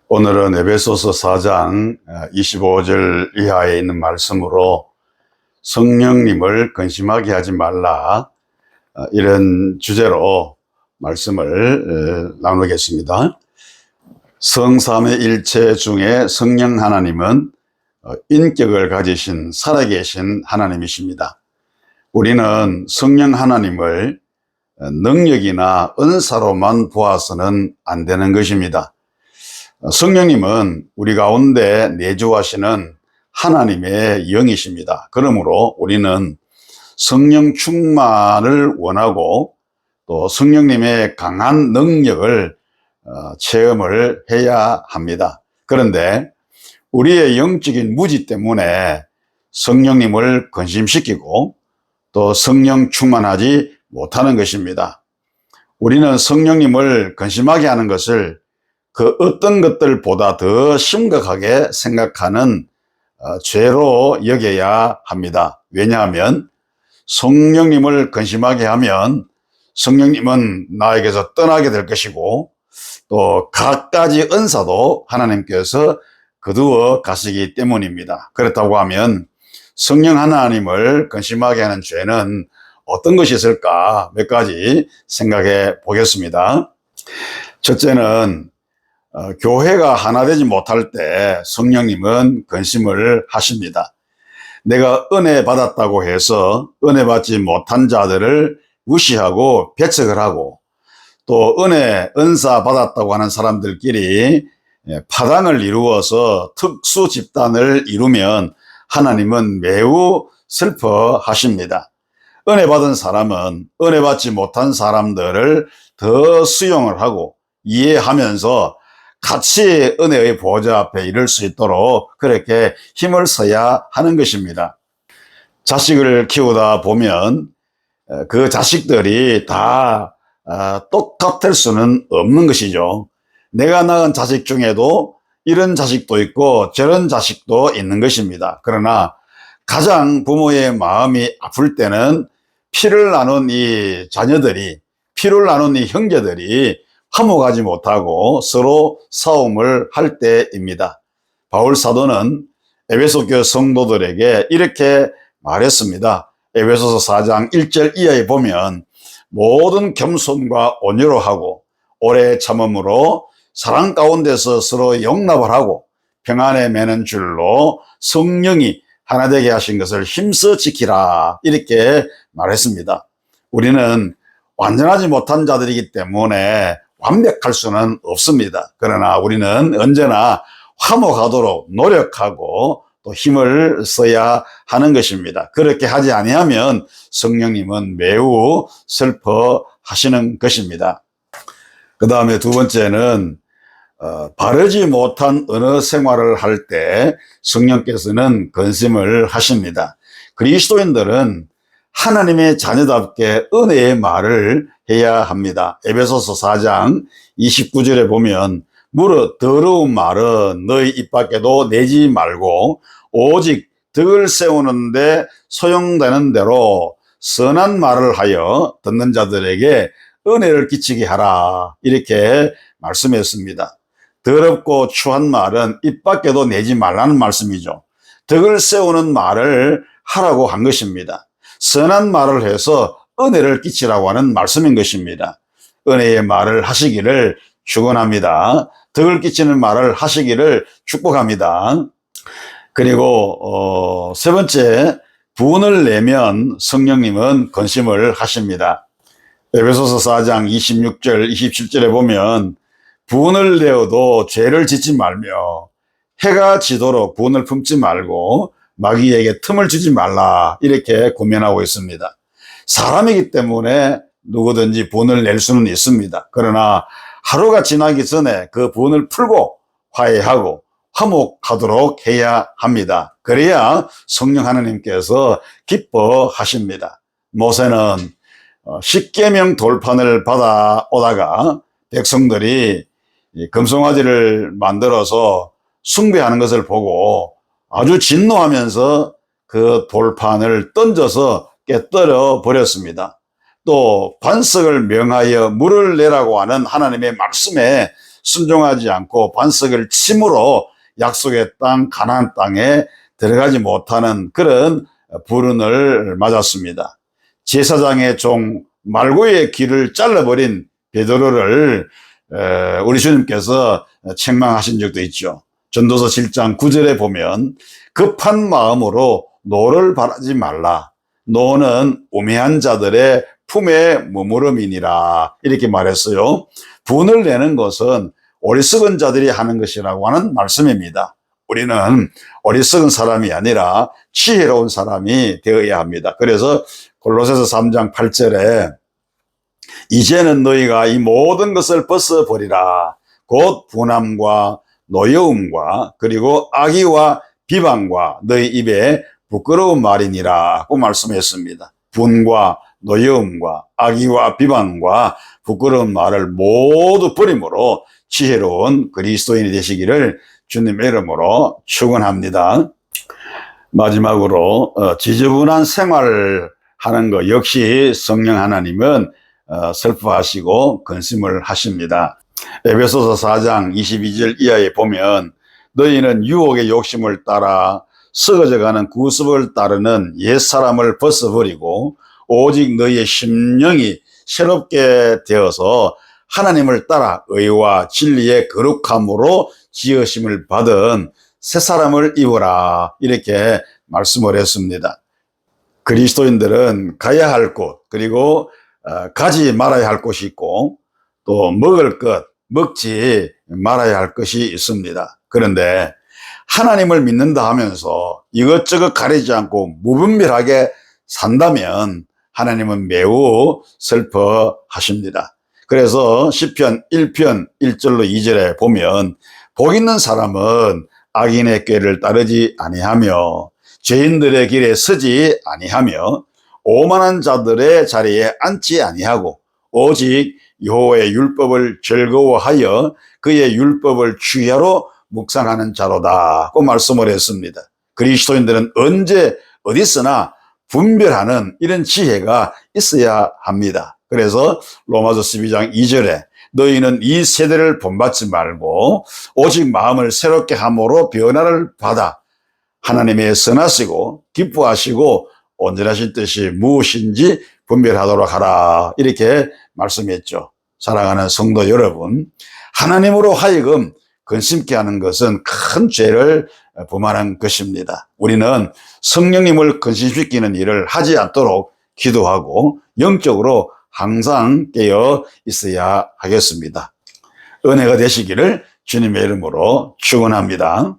오늘은 에베소서 4장 25절 이하에 있는 말씀으로 성령님을 근심하게 하지 말라, 이런 주제로 말씀을 나누겠습니다. 성삼위일체 중에 성령 하나님은 인격을 가지신 살아계신 하나님이십니다. 우리는 성령 하나님을 능력이나 은사로만 보아서는 안 되는 것입니다. 성령님은 우리 가운데 내주하시는 하나님의 영이십니다. 그러므로 우리는 성령 충만을 원하고 또 성령님의 강한 능력을 체험을 해야 합니다. 그런데 우리의 영적인 무지 때문에 성령님을 근심시키고 또 성령 충만하지 못하는 것입니다. 우리는 성령님을 근심하게 하는 것을 그 어떤 것들보다 더 심각하게 생각하는 죄로 여겨야 합니다. 왜냐하면 성령님을 근심하게 하면 성령님은 나에게서 떠나게 될 것이고 또 갖가지 은사도 하나님께서 거두어 가시기 때문입니다. 그렇다고 하면 성령 하나님을 근심하게 하는 죄는 어떤 것이 있을까? 몇 가지 생각해 보겠습니다. 첫째는 교회가 하나 되지 못할 때 성령님은 근심을 하십니다. 내가 은혜 받았다고 해서 은혜 받지 못한 자들을 무시하고 배척을 하고 또 은사 받았다고 하는 사람들끼리 파당을 이루어서 특수 집단을 이루면 하나님은 매우 슬퍼하십니다. 은혜 받은 사람은 은혜 받지 못한 사람들을 더 수용을 하고 이해하면서 같이 은혜의 보좌 앞에 이를 수 있도록 그렇게 힘을 써야 하는 것입니다. 자식을 키우다 보면 그 자식들이 다 똑같을 수는 없는 것이죠. 내가 낳은 자식 중에도 이런 자식도 있고 저런 자식도 있는 것입니다. 그러나 가장 부모의 마음이 아플 때는 피를 나눈 이 자녀들이, 피를 나눈 이 형제들이 화목하지 못하고 서로 싸움을 할 때입니다. 바울 사도는 에베소 교회 성도들에게 이렇게 말했습니다. 에베소서 4장 1절 이하에 보면 모든 겸손과 온유로 하고 오래 참음으로 사랑 가운데서 서로 용납을 하고 평안에 매는 줄로 성령이 하나 되게 하신 것을 힘써 지키라, 이렇게 말했습니다. 우리는 완전하지 못한 자들이기 때문에 완벽할 수는 없습니다. 그러나 우리는 언제나 화목하도록 노력하고 또 힘을 써야 하는 것입니다. 그렇게 하지 아니하면 성령님은 매우 슬퍼하시는 것입니다. 그 다음에 두 번째는 바르지 못한 언어 생활을 할 때 성령께서는 근심을 하십니다. 그리스도인들은 하나님의 자녀답게 은혜의 말을 해야 합니다. 에베소서 4장 29절에 보면 무릇 더러운 말은 너희 입 밖에도 내지 말고 오직 덕을 세우는데 소용되는 대로 선한 말을 하여 듣는 자들에게 은혜를 끼치게 하라, 이렇게 말씀했습니다. 더럽고 추한 말은 입 밖에도 내지 말라는 말씀이죠. 덕을 세우는 말을 하라고 한 것입니다. 선한 말을 해서 은혜를 끼치라고 하는 말씀인 것입니다. 은혜의 말을 하시기를 축원합니다. 덕을 끼치는 말을 하시기를 축복합니다. 그리고 세 번째, 분을 내면 성령님은 근심을 하십니다. 에베소서 4장 26절 27절에 보면 분을 내어도 죄를 짓지 말며 해가 지도록 분을 품지 말고 마귀에게 틈을 주지 말라, 이렇게 권면하고 있습니다. 사람이기 때문에 누구든지 분을 낼 수는 있습니다. 그러나 하루가 지나기 전에 그 분을 풀고 화해하고 화목하도록 해야 합니다. 그래야 성령 하나님께서 기뻐하십니다. 모세는 십계명 돌판을 받아오다가 백성들이 금송아지를 만들어서 숭배하는 것을 보고 아주 진노하면서 그 돌판을 던져서 깨뜨려 버렸습니다. 또 반석을 명하여 물을 내라고 하는 하나님의 말씀에 순종하지 않고 반석을 침으로 약속의 땅 가나안 땅에 들어가지 못하는 그런 불운을 맞았습니다. 제사장의 종 말고의 길을 잘라버린 베드로를 우리 주님께서 책망하신 적도 있죠. 전도서 7장 9절에 보면 급한 마음으로 노를 바라지 말라. 노는 우매한 자들의 품에 머무름이니라. 이렇게 말했어요. 분을 내는 것은 어리석은 자들이 하는 것이라고 하는 말씀입니다. 우리는 어리석은 사람이 아니라 지혜로운 사람이 되어야 합니다. 그래서 골로새서 3장 8절에 이제는 너희가 이 모든 것을 벗어버리라. 곧 분함과 노여움과 그리고 악의와 비방과 너희 입에 부끄러운 말이니라고 말씀했습니다. 분과 노여움과 악의와 비방과 부끄러운 말을 모두 버림으로 지혜로운 그리스도인이 되시기를 주님의 이름으로 축원합니다. 마지막으로 지저분한 생활을 하는 것 역시 성령 하나님은 슬퍼하시고 근심을 하십니다. 에베소서 4장 22절 이하에 보면 너희는 유혹의 욕심을 따라 썩어져가는 구습을 따르는 옛사람을 벗어버리고 오직 너희의 심령이 새롭게 되어서 하나님을 따라 의와 진리의 거룩함으로 지으심을 받은 새 사람을 입으라. 이렇게 말씀을 했습니다. 그리스도인들은 가야 할 곳, 그리고 가지 말아야 할 곳이 있고 또 먹을 것, 먹지 말아야 할 것이 있습니다. 그런데 하나님을 믿는다 하면서 이것저것 가리지 않고 무분별하게 산다면 하나님은 매우 슬퍼하십니다. 그래서 시편 1편 1절로 2절에 보면 복 있는 사람은 악인의 꾀를 따르지 아니하며 죄인들의 길에 서지 아니하며 오만한 자들의 자리에 앉지 아니하고 오직 여호와의 율법을 즐거워하여 그의 율법을 주야로 묵상하는 자로다고 말씀을 했습니다. 그리스도인들은 언제 어디서나 분별하는 이런 지혜가 있어야 합니다. 그래서 로마서 12장 2절에 너희는 이 세대를 본받지 말고 오직 마음을 새롭게 함으로 변화를 받아 하나님의 선하시고 기뻐하시고 온전하신 뜻이 무엇인지 분별하도록 하라. 이렇게 말씀했죠. 사랑하는 성도 여러분, 하나님으로 하여금 근심케 하는 것은 큰 죄를 범하는 것입니다. 우리는 성령님을 근심시키는 일을 하지 않도록 기도하고 영적으로 항상 깨어 있어야 하겠습니다. 은혜가 되시기를 주님의 이름으로 축원합니다.